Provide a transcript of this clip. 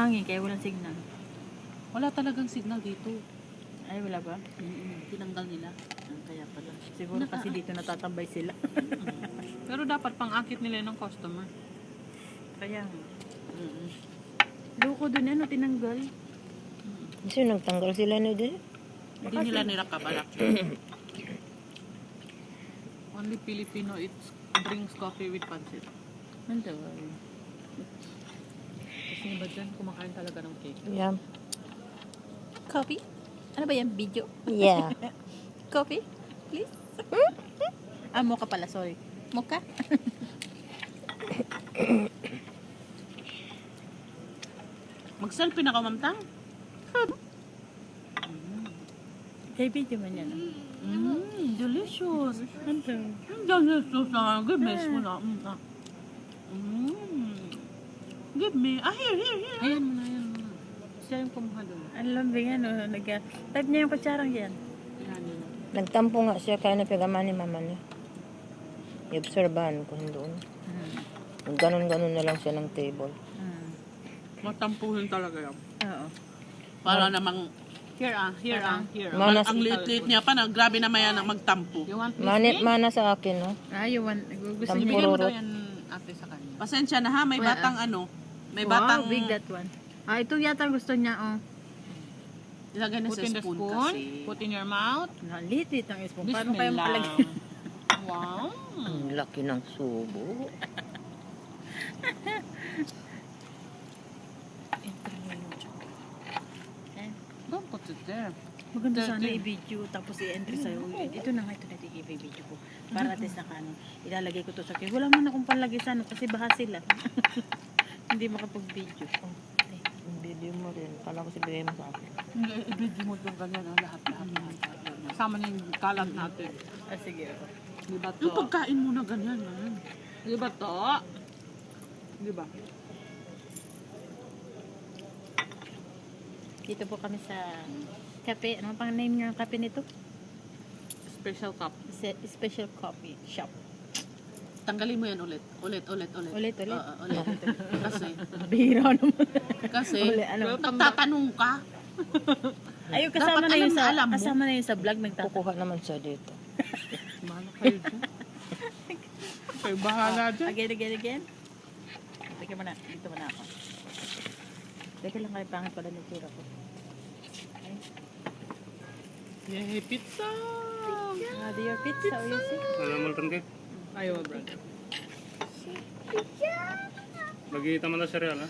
hangin kaya walang signal. Wala talagang signal dito. Ay, wala ba? Tinanggal nila. Kaya pala. Siguro kasi dito natatambay sila. Pero dapat pang-akit nila ng customer. Kaya nga. Loko dun ano, tinanggal. Kasi nagtanggal sila na din. Hindi nila nilakabalak. Only Filipino eats drinks coffee with pancit. Ano ba? Kasi ba dyan, kumakain talaga ng cake. Yeah. Coffee? Ano ba yan? Video? Yeah. Coffee? Please? Mocha pala, sorry. Mocha? Mag-selfie na ka, mamtang? Kay video man yan. Delicious. Ano? Delicious na. Give me mo na. Give me. Here. Ayan mo na, ayan mo na. Siya yung kumuha doon. Ang lambing ano, type niya yung kutsarang yan. Ayan yun. Nagtampo nga siya kaya napigaman ni mama niya. I-obserbahan ko doon. Ganon-ganon na lang siya ng table. Matampuhin talaga yan. Oo. Para namang, here. Manas- Ang liit-liit niya pa na, grabe naman yan ang magtampo. You want Mana sa akin, no? You want, gusto Tampo. niyo. Bigyan mo daw Pururot. yan ate sa kanya. Pasensya na ha, may Wala. batang ano. May Wow, batang, big that one. Ito yata gusto niya, oh. ilagay na sa spoon kasi. Put in your mouth. Nalitit ang spoon. Paano kayo makalagay? Wow. Ang laki ng subo. Don't put it there. Maganda Dati. sana i-video tapos i-entry sa'yo. Ito na nga, ito na i-video ko. Para test na kano. Ilalagay ko to sa akin. Wala man akong palagay sa ano kasi baka sila. Hindi makapag-video. Video mo rin. Kala ko sibigay mo sa akin. Hindi, i-video mo doon ganyan. Lahat. Kasama na yung kalat natin. Sige ako. Di ba to? Yung pagkain mo na ganyan. Di ba to? Di ba? Dito po kami sa cafe. Ano pang name ng cafe nito? Special cup. Special coffee shop. Tanggalin mo yan ulit. Ulit. Ulit? Ulit. Kasi, Bihira naman. kasi, Ulit, ano? nagtatanong ka. Ayun, kasama Dapat na yun alam na sa alam mo. kasama na yun sa vlog nagtatanong. Kukuha naman siya dito. Bahala kayo dyan. Kayo bahala dyan. Again. Teka muna. Dito muna ako. Teka lang kayo, pangit pala ng tsura ko. Yay, pizza! Do your pizza, or you see? Ada molten cake. Ayaw, brother. Lagi taman na cereal, ha?